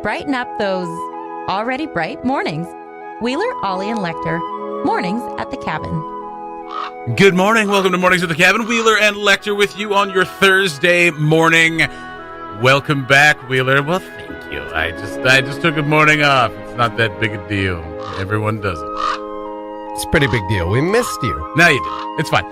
brighten up those already bright mornings. Wheeler, Ollie, and Lekter, Mornings at the Cabin. Good morning. Welcome to Mornings at the Cabin. Wheeler and Lekter with you on your Thursday morning. Welcome back, Wheeler. Well, thank you. I just took a morning off. It's not that big a deal. Everyone does it. It's a pretty big deal. We missed you. No, you didn't. It's fine.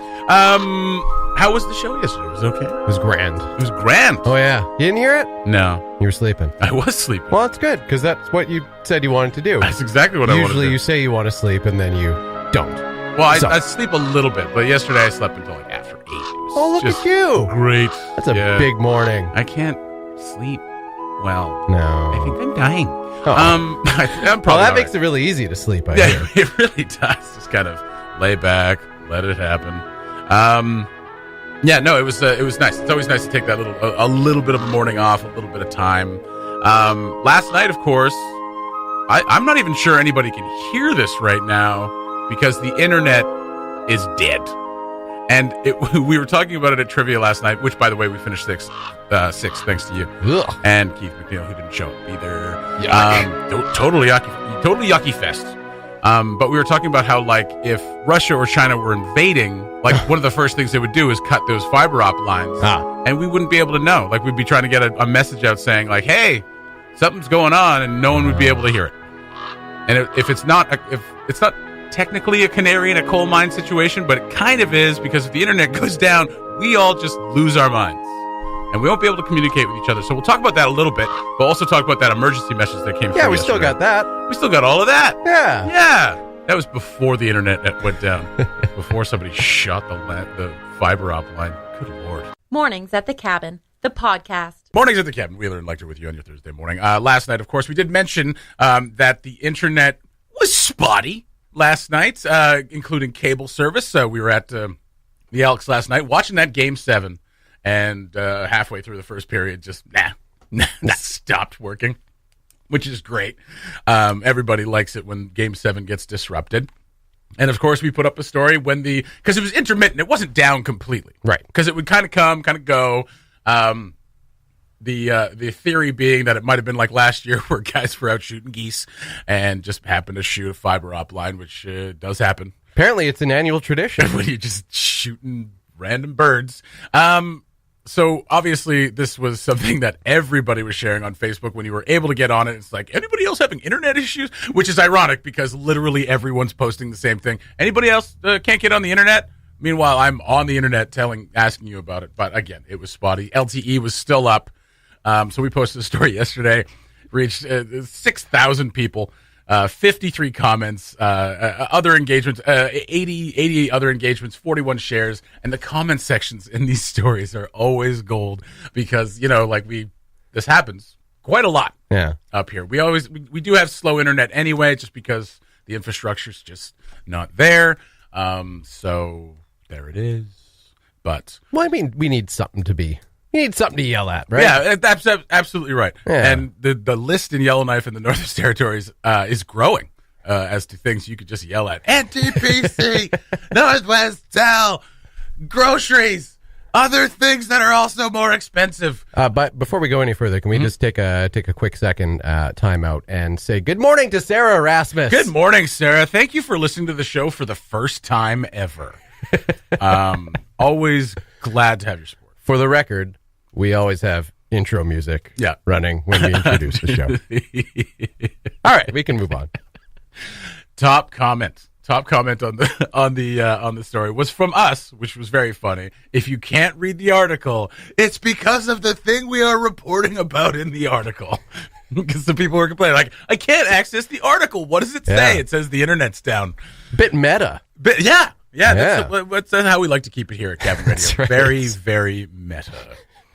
How was the show yesterday? Was it okay? It was grand. It was grand. Oh, yeah. You didn't hear it? No. You were sleeping. I was sleeping. Well, it's good, because that's what you said you wanted to do. That's exactly what I wanted to do. Usually you say you want to sleep, and then you don't. Well, I sleep a little bit, but yesterday I slept until like after 8. Oh, look at you. Great. That's a big morning. I can't sleep well. No. I think I'm dying. Oh. I'm probably well, that makes it really easy to sleep, I hear. It really does. Just kind of lay back, let it happen. It was nice. It's always nice to take that a little bit of a morning off, a little bit of time. Last night, of course, I'm not even sure anybody can hear this right now because the internet is dead. And we were talking about it at trivia last night, which, by the way, we finished sixth thanks to you. Ugh. And Keith McNeil, who didn't show up either. Totally yucky fest. But we were talking about how, like, if Russia or China were invading, like, one of the first things they would do is cut those fiber optic lines, and we wouldn't be able to know. Like, we'd be trying to get a message out saying, like, hey, something's going on, and no one would be able to hear it. And if it's not technically a canary in a coal mine situation, but it kind of is, because if the internet goes down, we all just lose our minds. And we won't be able to communicate with each other. So we'll talk about that a little bit, but also talk about that emergency message that came through. Yeah, we yesterday. still got that. We still got all of that. Yeah. Yeah. That was before the internet went down. Before somebody shot the fiber optic line. Good Lord. Mornings at the Cabin, the podcast. Mornings at the Cabin. Wheeler and Lekter with you on your Thursday morning. Last night, of course, we did mention that the internet was spotty last night, including cable service. We were at the Elks last night watching that Game 7. And halfway through the first period, just stopped working, which is great. Everybody likes it when Game 7 gets disrupted. And, of course, we put up a story because it was intermittent. It wasn't down completely. Right. Because it would kind of come, kind of go. The theory being that it might have been like last year where guys were out shooting geese and just happened to shoot a fiber optic line, which does happen. Apparently, it's an annual tradition. When you're just shooting random birds. So obviously this was something that everybody was sharing on Facebook when you were able to get on it. It's like, anybody else having internet issues? Which is ironic because literally everyone's posting the same thing. Anybody else can't get on the internet? Meanwhile, I'm on the internet asking you about it. But again, it was spotty. LTE was still up. So we posted a story yesterday, reached 6,000 people. 53 comments, other engagements, 80 other engagements, 41 shares, and the comment sections in these stories are always gold because, this happens quite a lot up here. We do have slow internet anyway, just because the infrastructure's just not there. So there it is. But well, I mean, we need something to yell at, right? Yeah, that's absolutely right. Yeah. And the list in Yellowknife in the Northern Territories is growing as to things you could just yell at. NTPC, Northwest Tel, groceries, other things that are also more expensive. But before we go any further, can we just take a quick second time out and say good morning to Sarah Erasmus? Good morning, Sarah. Thank you for listening to the show for the first time ever. Always glad to have your support. For the record, we always have intro music running when we introduce the show. All right, we can move on. Top comment on the story was from us, which was very funny. If you can't read the article, it's because of the thing we are reporting about in the article. Because the people were complaining, like, I can't access the article. What does it say? It says the internet's down. Bit meta. Yeah. That's how we like to keep it here at Cabin Radio. Right. Very, very meta.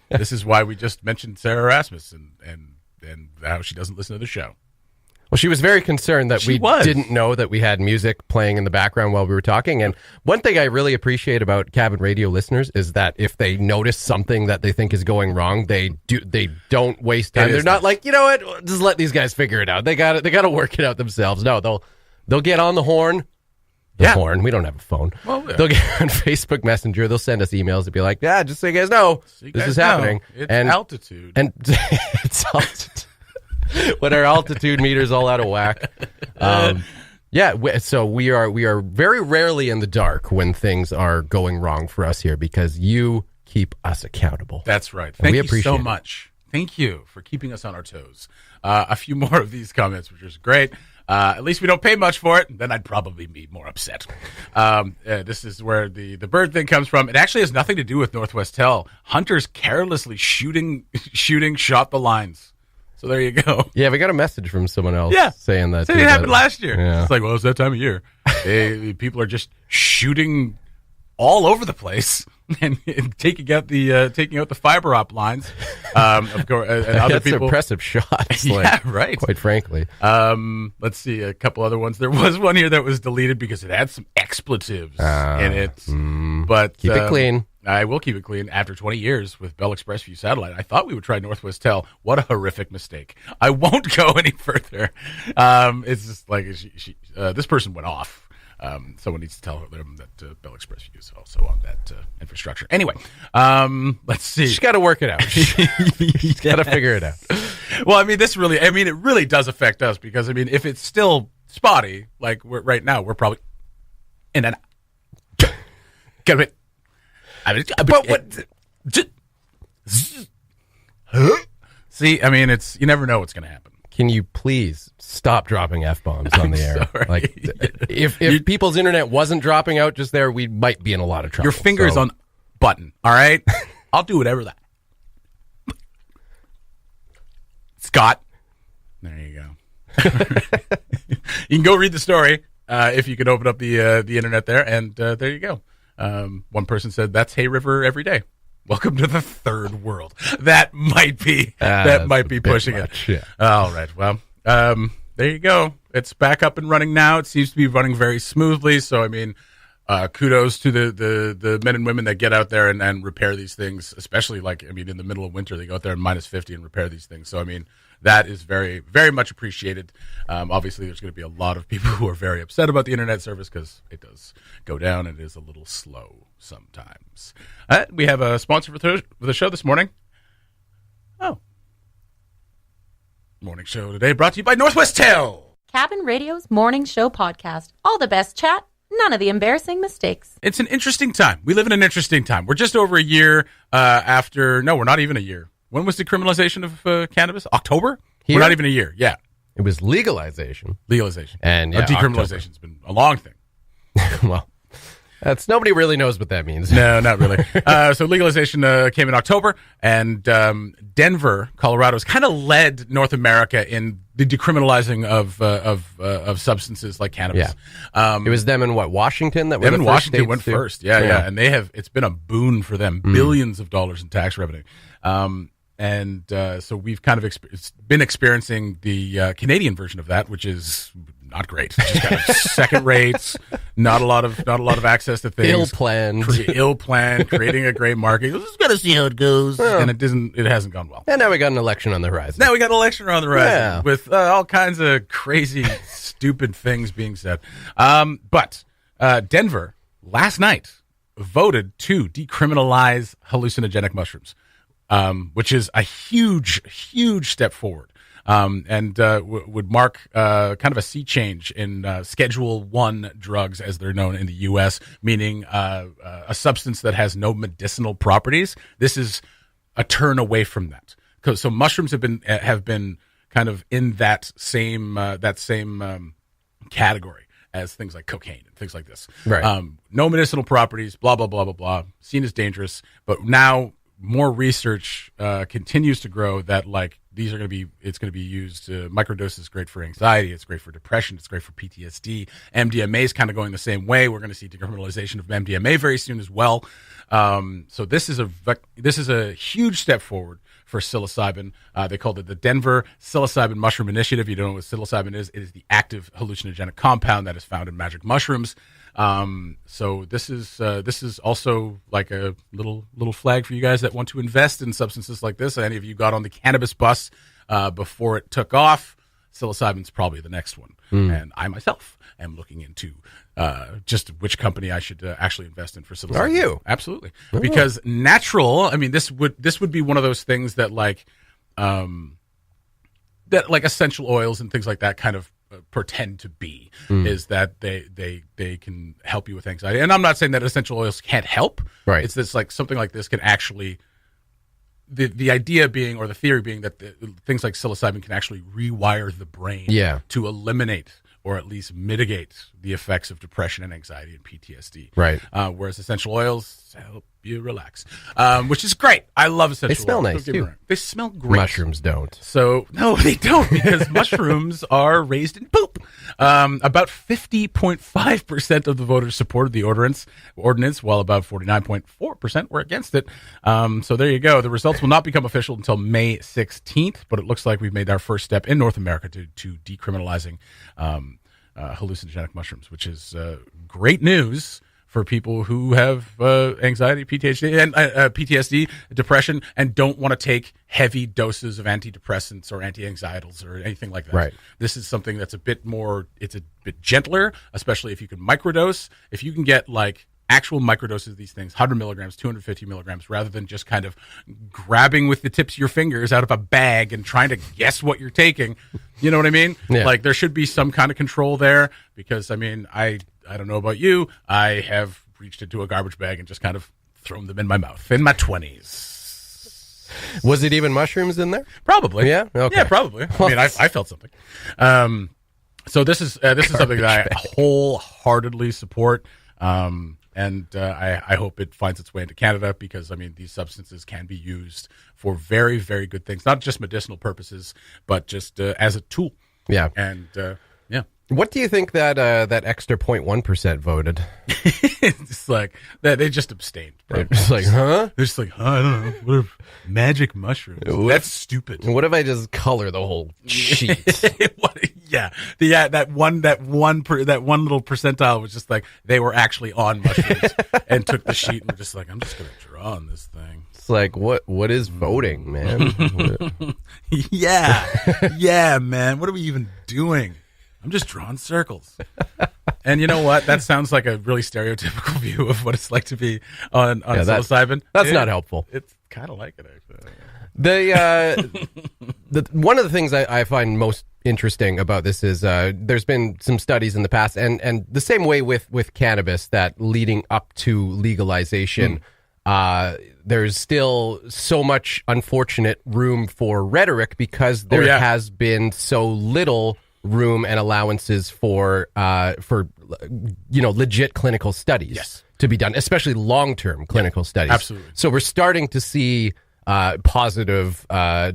This is why we just mentioned Sarah Erasmus and how she doesn't listen to the show. Well, she was very concerned that we didn't know that we had music playing in the background while we were talking. And one thing I really appreciate about Cabin Radio listeners is that if they notice something that they think is going wrong, they don't waste time. They're not like, you know what, just let these guys figure it out. They got to work it out themselves. No, they'll get on the horn. Horn. We don't have a phone. Well, yeah. They'll get on Facebook Messenger. They'll send us emails to be like, just so you guys know, this is happening. It's altitude. And it's altitude. when our altitude meter's all out of whack. So we are very rarely in the dark when things are going wrong for us here because you keep us accountable. That's right. Thank you so much. Thank you for keeping us on our toes. A few more of these comments, which is great. At least we don't pay much for it. Then I'd probably be more upset. This is where the bird thing comes from. It actually has nothing to do with Northwest Tell. Hunters carelessly shooting shot the lines. So there you go. Yeah, we got a message from someone else saying that. It happened last year. Yeah. It's like, well, it's that time of year. People are just shooting all over the place and taking out the fiber op lines. Of course, and other people. Impressive shots. Right. Quite frankly. Let's see a couple other ones. There was one here that was deleted because it had some expletives in it. But keep it clean. I will keep it clean. After 20 years with Bell Express View Satellite, I thought we would try Northwest Tell. What a horrific mistake. I won't go any further. It's just like this person went off. Someone needs to tell them that Bell Express View is also on that infrastructure. Anyway, let's see. She's got to work it out. She's got to figure it out. Well, it really does affect us because, if it's still spotty, like right now, we're probably in an... See, it's you never know what's going to happen. Can you please stop dropping F-bombs on the air? Sorry. Like, if people's internet wasn't dropping out just there, we might be in a lot of trouble. Your finger's on button, all right? I'll do whatever that. Scott. There you go. You can go read the story if you could open up the internet there, and there you go. One person said, that's Hay River every day. Welcome to the third world. That might be pushing it. Yeah. All right. Well, there you go. It's back up and running now. It seems to be running very smoothly. So, kudos to the men and women that get out there and repair these things, especially in the middle of winter, they go out there in -50 and repair these things. So, that is very, very much appreciated. Obviously, there's going to be a lot of people who are very upset about the internet service because it does go down and it is a little slow sometimes. We have a sponsor for the show this morning. Oh. Morning show today brought to you by Northwest Tell. Cabin Radio's Morning Show podcast. All the best chat, none of the embarrassing mistakes. It's an interesting time. We live in an interesting time. We're just over a year after... No, we're not even a year. When was decriminalization of cannabis? October? Here? We're not even a year. Yeah. It was legalization. And decriminalization's been a long thing. Well, nobody really knows what that means. No, not really. So legalization came in October, and Denver, Colorado, has kind of led North America in the decriminalizing of substances like cannabis. Yeah. It was them in Washington that were the first Washington went first. Yeah. And it's been a boon for them, billions of dollars in tax revenue. So we've kind of been experiencing the Canadian version of that, which is not great. Just kind of second rates, not a lot of access to things. Ill-planned, creating a gray market. We're just gotta see how it goes, and it hasn't gone well. And now we got an election on the horizon. With all kinds of crazy, stupid things being said. But Denver last night voted to decriminalize hallucinogenic mushrooms. Which is a huge, huge step forward, and would mark kind of a sea change in Schedule 1 drugs, as they're known in the U.S., meaning a substance that has no medicinal properties. This is a turn away from that. So mushrooms have been kind of in that same category as things like cocaine and things like this. Right. No medicinal properties, blah, blah, blah, blah, blah, seen as dangerous, but now more research continues to grow that it's going to be used. Microdose is great for anxiety. It's great for depression. It's great for PTSD. MDMA is kind of going the same way. We're going to see decriminalization of MDMA very soon as well. So this is a huge step forward for psilocybin. They called it the Denver Psilocybin Mushroom Initiative. You don't know what psilocybin is. It is the active hallucinogenic compound that is found in magic mushrooms. So this is also like a little flag for you guys that want to invest in substances like this. Any of you got on the cannabis bus before it took off? Psilocybin's probably the next one. And I myself am looking into just which company I should actually invest in for psilocybin. Are you? Absolutely. Oh. Because natural, this would be one of those things that that like essential oils and things like that kind of pretend to be, is that they can help you with anxiety. And I'm not saying that essential oils can't help. Right. It's this like something like this can actually, the idea being, or the theory being, that things like psilocybin can actually rewire the brain to eliminate or at least mitigate the effects of depression and anxiety and PTSD. Right. Whereas essential oils help you relax, which is great. I love essential oils. They smell nice, too. They smell great. Mushrooms don't. So, no, they don't, because mushrooms are raised in poop. About 50.5% of the voters supported the ordinance, while about 49.4% were against it. So there you go. The results will not become official until May 16th, but it looks like we've made our first step in North America to decriminalizing hallucinogenic mushrooms, which is great news for people who have anxiety, PTSD, depression, and don't want to take heavy doses of antidepressants or anti-anxietals or anything like that. Right. This is something that's a bit gentler, especially if you can microdose. If you can get like actual microdoses of these things, 100 milligrams, 250 milligrams, rather than just kind of grabbing with the tips of your fingers out of a bag and trying to guess what you're taking. You know what I mean? Yeah. Like there should be some kind of control there, because I mean, I don't know about you. I have reached into a garbage bag and just kind of thrown them in my mouth in my 20s. Was it even mushrooms in there? Probably. Yeah? Okay. Yeah, probably. I mean, I felt something. So this is something that I wholeheartedly support. And I hope it finds its way into Canada, because, I mean, these substances can be used for very, very good things, not just medicinal purposes, but just as a tool. Yeah. And, yeah. What do you think that extra 0.1% voted? It's like they just abstained. They're just like, huh? They're just like, I don't know. What are magic mushrooms? That's stupid. What if I just color the whole sheet? That one little percentile was just like they were actually on mushrooms and took the sheet and were just like, I'm just gonna draw on this thing. It's like, what is voting, man? yeah, man. What are we even doing? I'm just drawing circles. And you know what? That sounds like a really stereotypical view of what it's like to be on psilocybin. That's not helpful. It's kind of like it, actually. One of the things I find most interesting about this is there's been some studies in the past, and the same way with cannabis, that leading up to legalization, there's still so much unfortunate room for rhetoric, because there has been so little room and allowances for legit clinical studies to be done, especially long-term clinical studies. Absolutely. So we're starting to see positive, a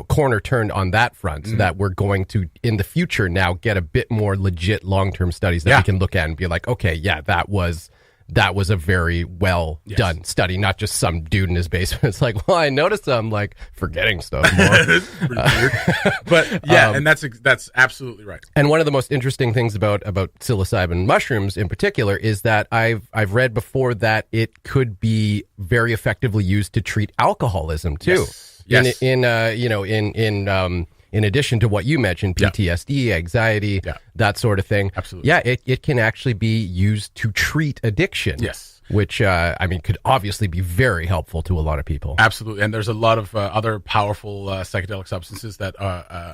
corner turned on that front, that we're going to, in the future now, get a bit more legit long-term studies that we can look at and be like, okay, yeah, that was a very well done study, not just some dude in his basement. It's like, well, I noticed I'm like forgetting stuff more. That's pretty weird. But yeah, and that's absolutely right. And one of the most interesting things about psilocybin mushrooms in particular is that I've read before that it could be very effectively used to treat alcoholism too. Yes. In addition to what you mentioned, PTSD, anxiety, that sort of thing. Absolutely. Yeah, it can actually be used to treat addiction. Yes. Which, could obviously be very helpful to a lot of people. Absolutely. And there's a lot of other powerful psychedelic substances that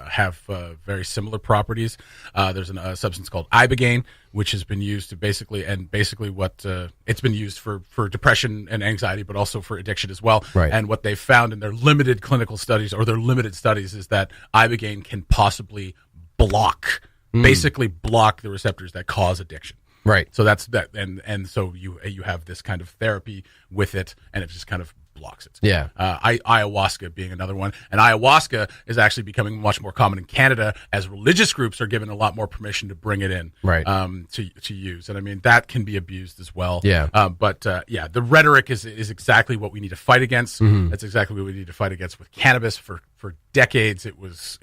have very similar properties. There's a substance called ibogaine, which has been used to basically what it's been used for depression and anxiety, but also for addiction as well. Right. And what they've found in their limited clinical studies, or their limited studies, is that ibogaine can possibly basically block the receptors that cause addiction. Right. So that's that, and so you have this kind of therapy with it, and it just kind of blocks it. Yeah. Ayahuasca being another one, and ayahuasca is actually becoming much more common in Canada as religious groups are given a lot more permission to bring it in, right? To use, and I mean that can be abused as well. Yeah. But the rhetoric is exactly what we need to fight against. That's exactly what we need to fight against with cannabis. For decades, it was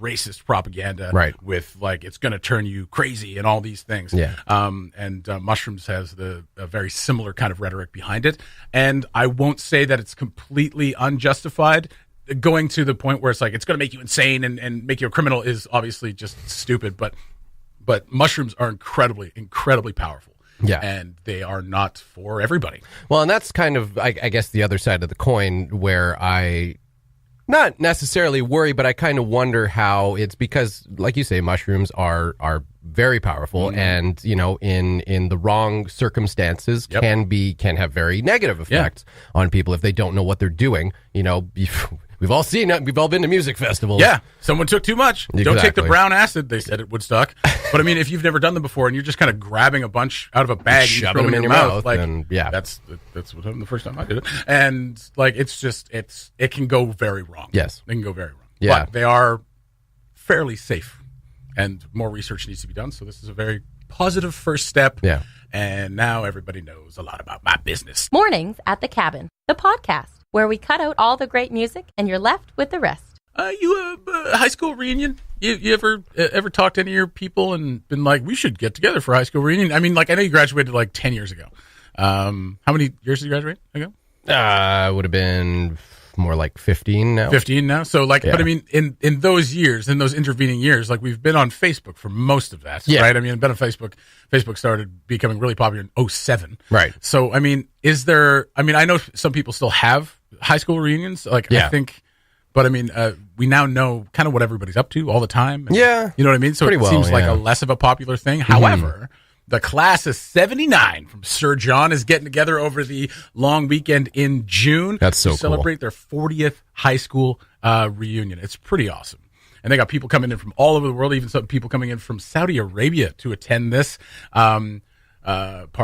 racist propaganda, right? With like it's going to turn you crazy and all these things. Yeah. And mushrooms has a very similar kind of rhetoric behind it, and I won't say that it's completely unjustified. Going to the point where it's like it's going to make you insane and make you a criminal is obviously just stupid. But mushrooms are incredibly, incredibly powerful. Yeah. And they are not for everybody. Well, and that's kind of, I guess, the other side of the coin where not necessarily worry, but I kind of wonder how it's because, like you say, mushrooms are very powerful, and in the wrong circumstances can have very negative effects on people if they don't know what they're doing. We've all seen it. We've all been to music festivals. Yeah, someone took too much. Exactly. Don't take the brown acid. They said it would suck. But I mean, if you've never done them before and you're just kind of grabbing a bunch out of a bag and shoving them in your mouth, like, and, that's what happened the first time I did it. And like, it can go very wrong. Yes, it can go very wrong. Yeah, but they are fairly safe, and more research needs to be done. So this is a very positive first step. Yeah, and now everybody knows a lot about my business. Mornings at the Cabin, the podcast where we cut out all the great music and you're left with the rest. You high school reunion? You ever talked to any of your people and been like, we should get together for a high school reunion? I mean, like, I know you graduated like 10 years ago. How many years did you graduate ago? Would have been more like 15 now. 15 now? So like, but I mean, in those years, in those intervening years, like, we've been on Facebook for most of that, right? I mean, been on Facebook. Facebook started becoming really popular in 2007. Right. So, I mean, I know some people still have high school reunions. Like, I think, but I mean, we now know kind of what everybody's up to all the time. And, you know what I mean? So it seems like a less of a popular thing. However, the class of 79 from Sir John is getting together over the long weekend in June. That's so to celebrate their 40th high school reunion. It's pretty awesome. And they got people coming in from all over the world, even some people coming in from Saudi Arabia to attend this. Pardon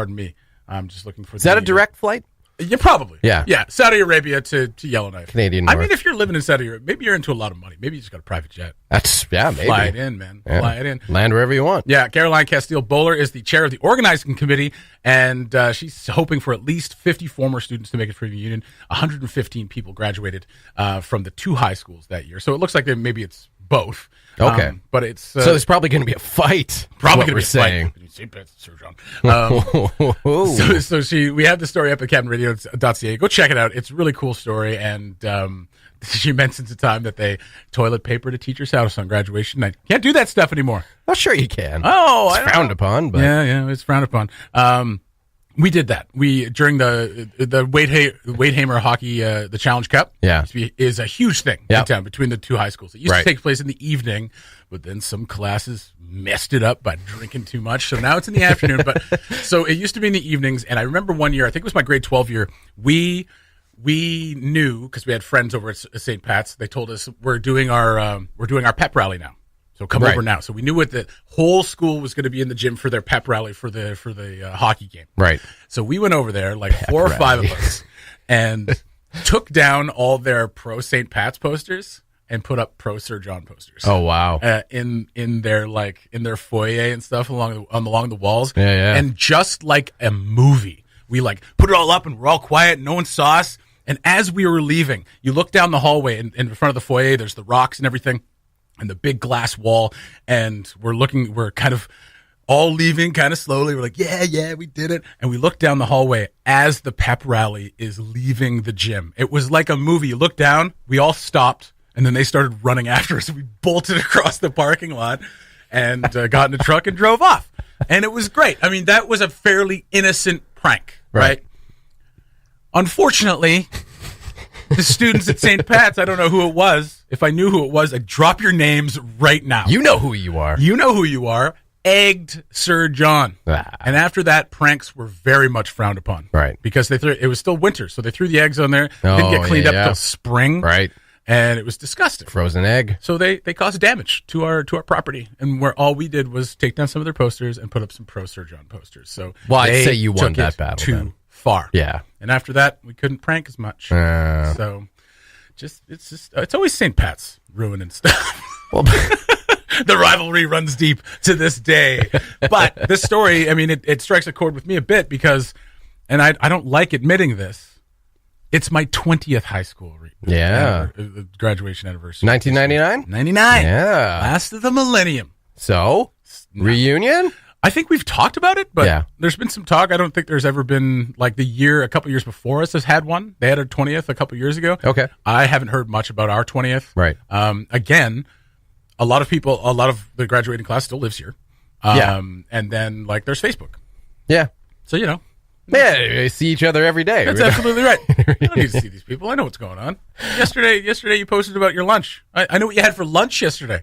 me. I'm just looking for Is that a direct flight? Yeah, probably. Yeah. Saudi Arabia to Yellowknife. Canadian North. I mean, if you're living in Saudi Arabia, maybe you're into a lot of money. Maybe you just got a private jet. Maybe. Fly it in, man. Yeah. Fly it in. Land wherever you want. Yeah, Caroline Castile-Bowler is the chair of the organizing committee, and she's hoping for at least 50 former students to make it for the reunion. 115 people graduated from the two high schools that year. So it looks like maybe it's both. Okay. But it's... so there's probably going to be a fight. Probably going to be a saying. fight. Sir John. We have the story up at cabinradio.ca. Go check it out. It's a really cool story. And she mentions a time that they toilet papered a teacher's house on graduation night. Can't do that stuff anymore. Well, sure you can. Oh, it's frowned upon. But yeah, it's frowned upon. We did that. During the Wade Hamer Hockey, the Challenge Cup. Yeah, is a huge thing in town between the two high schools. It used to take place in the evening, but then some classes messed it up by drinking too much. So now it's in the afternoon. But so it used to be in the evenings. And I remember one year, I think it was my grade 12 year, we knew, because we had friends over at St. Pat's. They told us we're doing our pep rally now. So come over now. So we knew what the whole school was going to be in the gym for their pep rally for the hockey game. Right. So we went over there, like four or five of us, and took down all their pro St. Pat's posters and put up pro Sir John posters. Oh wow! In their foyer and stuff along the walls. Yeah. And just like a movie, we like put it all up and we're all quiet. No one saw us. And as we were leaving, you look down the hallway and in front of the foyer, there's the rocks and everything. And the big glass wall, and we're kind of all leaving kind of slowly. We're like, yeah, we did it. And we look down the hallway as the pep rally is leaving the gym. It was like a movie. You look down, we all stopped, and then they started running after us. We bolted across the parking lot and got in the truck and drove off. And it was great. I mean, that was a fairly innocent prank, right? Unfortunately, the students at St. Pat's, I don't know who it was. If I knew who it was, I'd drop your names right now. You know who you are. You know who you are. Egged Sir John. And after that, pranks were very much frowned upon. Right. Because it was still winter, so they threw the eggs on there. They didn't get cleaned up till spring. Right. And it was disgusting. Frozen egg. So they caused damage to our property. And where all we did was take down some of their posters and put up some pro Sir John posters. So I'd say you won that battle. Too far. Yeah. And after that, we couldn't prank as much. So it's always St. Pat's ruining stuff. Well, the rivalry runs deep to this day. But this story, I mean, it strikes a chord with me a bit because, and I don't like admitting this, it's my 20th high school graduation anniversary. 1999? 99. Yeah. Last of the millennium. So, reunion? I think we've talked about it, but there's been some talk. I don't think there's ever been, like, a couple years before us has had one. They had a 20th a couple years ago. Okay. I haven't heard much about our 20th. Right. Again, a lot of the graduating class still lives here. And then, like, there's Facebook. Yeah. So, Yeah, they see each other every day. That's absolutely right. I don't need to see these people. I know what's going on. Yesterday you posted about your lunch. I know what you had for lunch yesterday.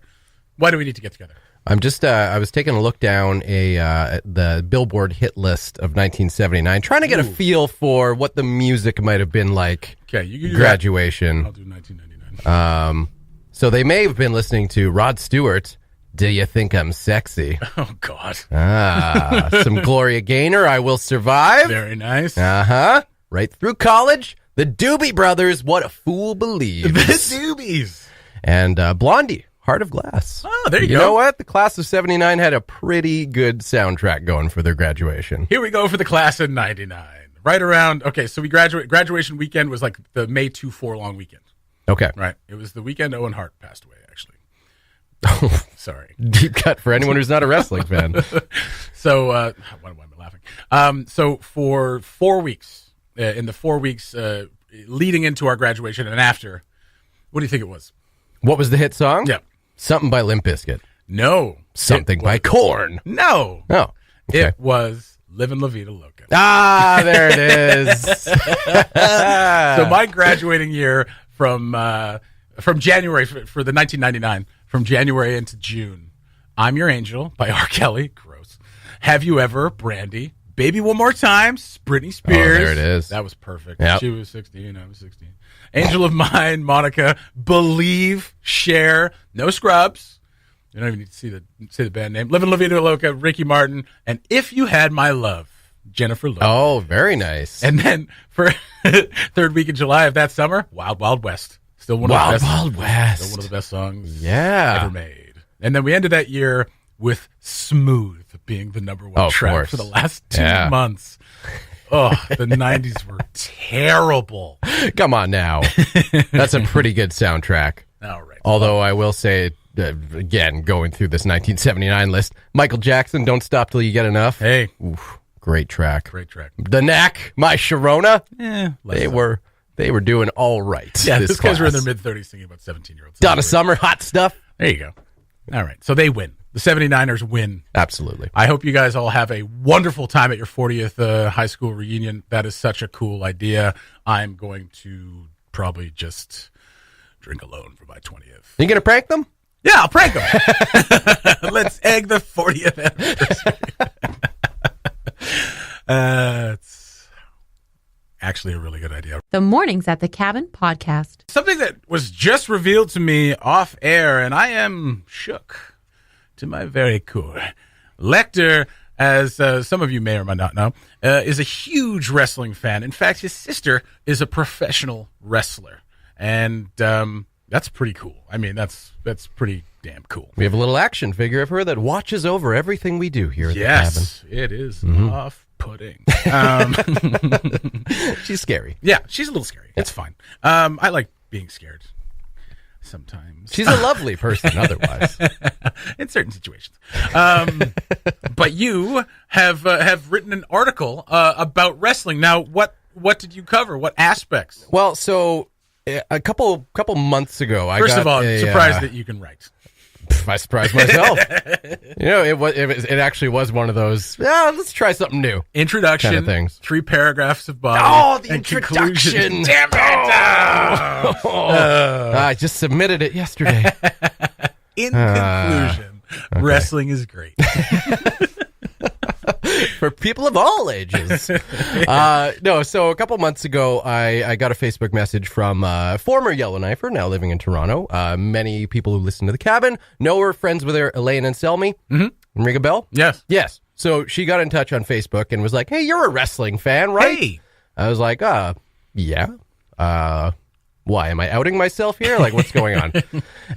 Why do we need to get together? I'm just, I was taking a look down the Billboard hit list of 1979, trying to get a feel for what the music might have been like. Okay, you can graduation. I'll do 1999. So they may have been listening to Rod Stewart, Do You Think I'm Sexy? Oh, God. Some Gloria Gaynor, I Will Survive. Very nice. Right through college, the Doobie Brothers, What a Fool Believes. The Doobies. And Blondie, Heart of Glass. Oh, there you go. You know what? The class of 79 had a pretty good soundtrack going for their graduation. Here we go for the class of 99. Right around, okay, so we graduation weekend was like the May 2-4 long weekend. Okay. Right. It was the weekend Owen Hart passed away, actually. Oh, sorry. Deep cut for anyone who's not a wrestling fan. So, why am I laughing? So for 4 weeks, in the 4 weeks leading into our graduation and after, what do you think it was? What was the hit song? Yeah. Something by Limp Bizkit. No. Something by Korn. No. Oh. Okay. It was Livin' La Vida Loca. Ah, there it is. So my graduating year from January for the 1999, from January into June, I'm Your Angel by R. Kelly. Gross. Have You Ever? Brandy. Baby One More Time. Britney Spears. Oh, there it is. That was perfect. Yep. She was 16. I was 16. Angel of Mine. Monica. Believe. Cher. No Scrubs. You don't even need to say the band name. Livin' La Vida Loca. Ricky Martin. And If You Had My Love. Jennifer Lopez. Oh, very nice. And then for third week in July of that summer, Wild Wild West. Still one of the best. Wild West. Still one of the best songs ever made. And then we ended that year with Smooth being the number one track for the last 2 months. Oh, the 90s were terrible. Come on now. That's a pretty good soundtrack. All right. Although I will say, again, going through this 1979 list, Michael Jackson, Don't Stop Till You Get Enough. Hey. Oof, great track. Great track. The Knack, My Sharona. They were doing all right. Yeah, these guys were in their mid-30s singing about 17-year-olds. Donna Summer, Hot Stuff. There you go. All right. So they win. The 79ers win. Absolutely. I hope you guys all have a wonderful time at your 40th high school reunion. That is such a cool idea. I'm going to probably just drink alone for my 20th. You going to prank them? Yeah, I'll prank them. Let's egg the 40th anniversary. It's actually a really good idea. The Mornings at the Cabin podcast. Something that was just revealed to me off air, and I am shook to my very core. Lekter, as some of you may or may not know, is a huge wrestling fan. In fact, his sister is a professional wrestler, and that's pretty cool. I mean, that's pretty damn cool. We have a little action figure of her that watches over everything we do here at the cabin. Yes, it is off-putting. She's scary. Yeah, she's a little scary. It's fine. I like being scared sometimes. She's a lovely person otherwise. In certain situations. But you have written an article about wrestling. Now, what did you cover? What aspects? Well, so a couple months ago, First of all, surprised that you can write. I surprised myself. It actually was one of those, let's try something new. Introduction, kind of things. 3 paragraphs of body. Oh, the and introduction. Damn it. I just submitted it yesterday. In conclusion, wrestling is great. For people of all ages. So a couple months ago, I got a Facebook message from a former Yellowknifer, now living in Toronto. Many people who listen to the cabin know her, friends with her, Elaine and Selmy. Mm-hmm. Ring a bell? Yes. So she got in touch on Facebook and was like, hey, you're a wrestling fan, right? Hey. I was like, yeah. Why am I outing myself here? Like, what's going on?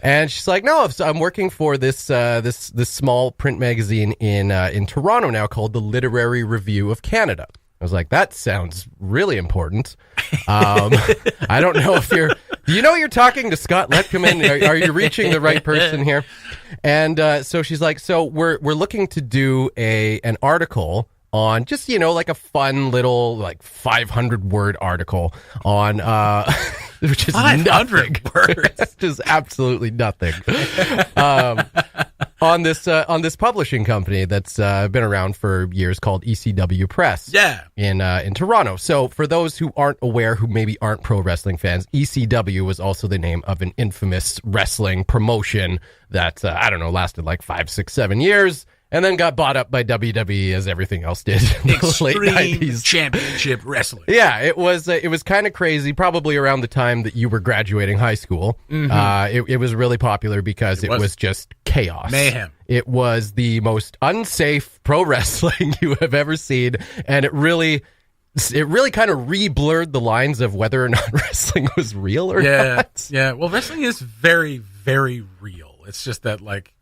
And she's like, no, I'm working for this small print magazine in Toronto now called the Literary Review of Canada. I was like, that sounds really important. I don't know if do you know you're talking to Scott Letkeman? Are you reaching the right person here? And so she's like, so we're looking to do an article on just, like a fun little 500-word article on which is 500 words. Which is absolutely nothing. on this publishing company that's been around for years called ECW Press. Yeah. In Toronto. So for those who aren't aware, who maybe aren't pro wrestling fans, ECW was also the name of an infamous wrestling promotion that lasted like 5, 6, 7 years. And then got bought up by WWE as everything else did in the late 90s. Championship Wrestling. Yeah, it was kind of crazy, probably around the time that you were graduating high school. Mm-hmm. It was really popular because it was just chaos. Mayhem. It was the most unsafe pro wrestling you have ever seen, and it really kind of re-blurred the lines of whether or not wrestling was real or not. Yeah, well, wrestling is very, very real. It's just that, like,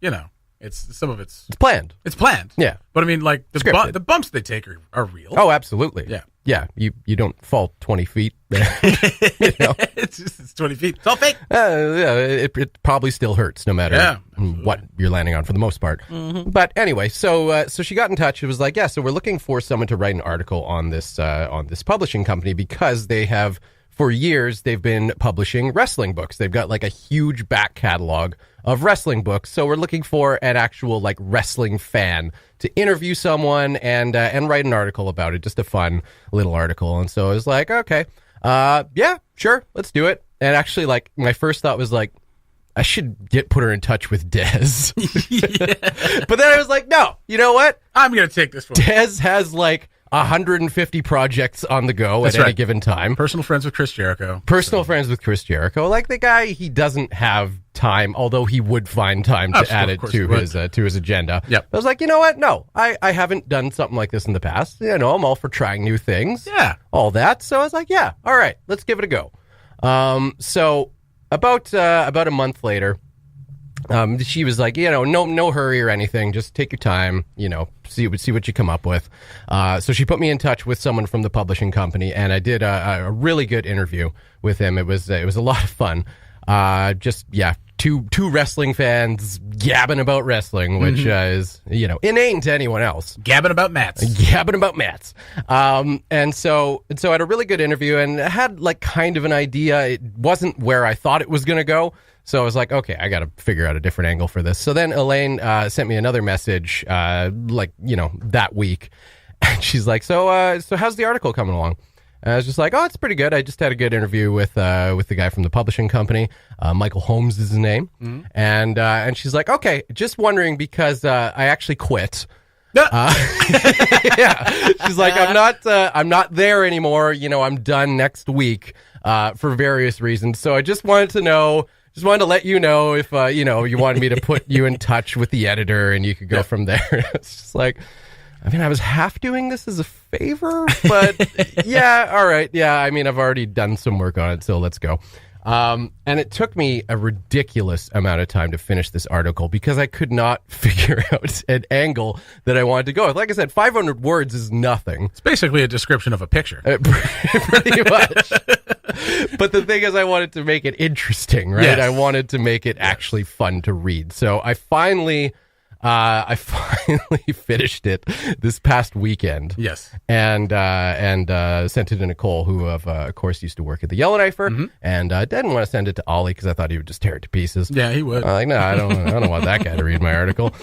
it's planned. It's planned. Yeah. But I mean, like, the bumps they take are real. Oh, absolutely. Yeah. Yeah. You don't fall 20 feet. It's 20 feet. It's all fake. It probably still hurts no matter what you're landing on for the most part. Mm-hmm. But anyway, so she got in touch. It was like, so we're looking for someone to write an article on this publishing company because they have, for years, they've been publishing wrestling books. They've got like a huge back catalog of wrestling books. So we're looking for an actual like wrestling fan to interview someone and write an article about it. Just a fun little article. And so I was like, okay, yeah, sure, let's do it. And actually, like, my first thought was like, I should put her in touch with Des. But then I was like, no, you know what? I'm going to take this one. Des has like 150 projects on the go at any given time. Personal friends with Chris Jericho. Friends with Chris Jericho. Like, the guy, he doesn't have time, although he would find time to add it to his agenda. Yep. I was like, you know what? No, I haven't done something like this in the past. I'm all for trying new things. Yeah. All that. So I was like, yeah, all right, let's give it a go. So about a month later, she was like, no hurry or anything. Just take your time, see what you come up with. So she put me in touch with someone from the publishing company, and I did a really good interview with him. It was a lot of fun. Two wrestling fans gabbing about wrestling, which is, inane to anyone else. Gabbing about mats. And so I had a really good interview and had like kind of an idea. It wasn't where I thought it was going to go. So I was like, okay, I got to figure out a different angle for this. So then Elaine sent me another message, that week. And she's like, so how's the article coming along? And I was just like, oh, it's pretty good. I just had a good interview with the guy from the publishing company. Michael Holmes is his name. Mm-hmm. And she's like, okay, just wondering because I actually quit. Yeah. She's like, I'm not there anymore. I'm done next week for various reasons. So I just wanted to let you know if, you wanted me to put you in touch with the editor and you could go from there. It's just like, I mean, I was half doing this as a favor, but yeah, all right. Yeah, I mean, I've already done some work on it, so let's go. And it took me a ridiculous amount of time to finish this article because I could not figure out an angle that I wanted to go with. Like I said, 500 words is nothing. It's basically a description of a picture. Pretty much. But the thing is, I wanted to make it interesting, right? Yes. I wanted to make it actually fun to read. So I finally finished it this past weekend. Yes. And sent it to Nicole, who of course used to work at the Yellowknife, and didn't want to send it to Ollie because I thought he would just tear it to pieces. Yeah, he would. Like, no, I don't want that guy to read my article.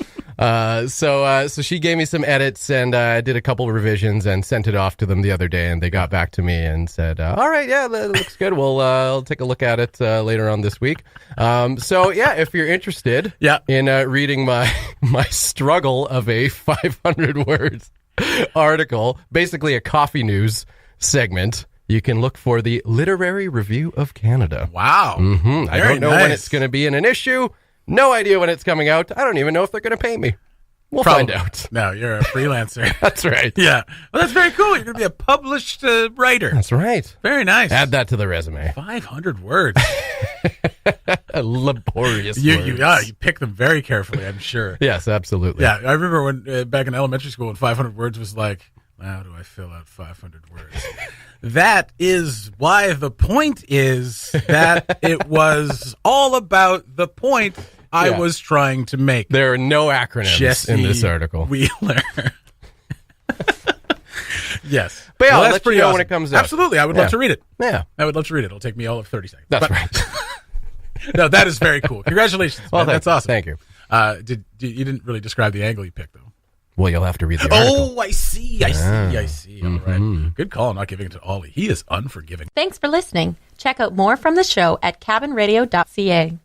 So she gave me some edits and I did a couple of revisions and sent it off to them the other day, and they got back to me and said, all right, yeah, that looks good. I'll take a look at it later on this week. So yeah, if you're interested in reading my struggle of a 500 words article, basically a coffee news segment, you can look for the Literary Review of Canada. Wow. Mm-hmm. I don't know when it's going to be in an issue. No idea when it's coming out. I don't even know if they're going to pay me. We'll find out. No, you're a freelancer. That's right. Yeah. Well, that's very cool. You're going to be a published writer. That's right. Very nice. Add that to the resume. 500 words. Laborious words. You pick them very carefully, I'm sure. Yes, absolutely. Yeah, I remember when back in elementary school when 500 words was like, how do I fill out 500 words? That is why the point is that it was all about the point I was trying to make. There are no acronyms in this article. Wheeler. Yes. But yeah, I'll let you know when it comes out. Absolutely. I would love to read it. Yeah. I would love to read it. It'll take me all of 30 seconds. That's right. No, that is very cool. Congratulations. Well, man. That's awesome. Thank you. You didn't really describe the angle you picked, though. Well, you'll have to read the article. Oh, I see. All right. Good call on not giving it to Ollie. He is unforgiving. Thanks for listening. Check out more from the show at cabinradio.ca.